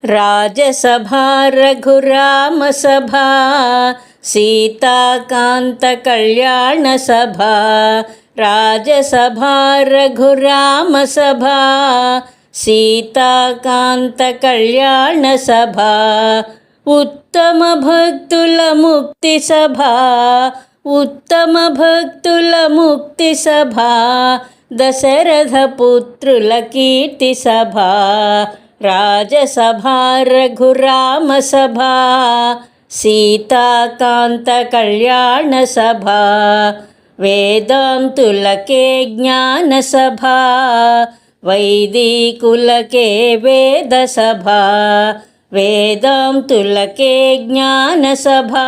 రాజసభా రఘురామ సభా సీతాకాంత కళ్యాణ సభా రాజసభా రఘురామ సభా సీతాకాంత కళ్యాణ సభా ఉత్తమ భక్తుల ముక్తి సభా ఉత్తమ భక్తుల ముక్తి సభా దశరథ పుత్రుల కీర్తి సభా రాజసభా రఘురామ సభా సీతాకాంత కళ్యాణ సభా వేదాంతులకే జ్ఞాన సభా వైదికులకే వేద సభా వేదాంతులకే జ్ఞాన సభా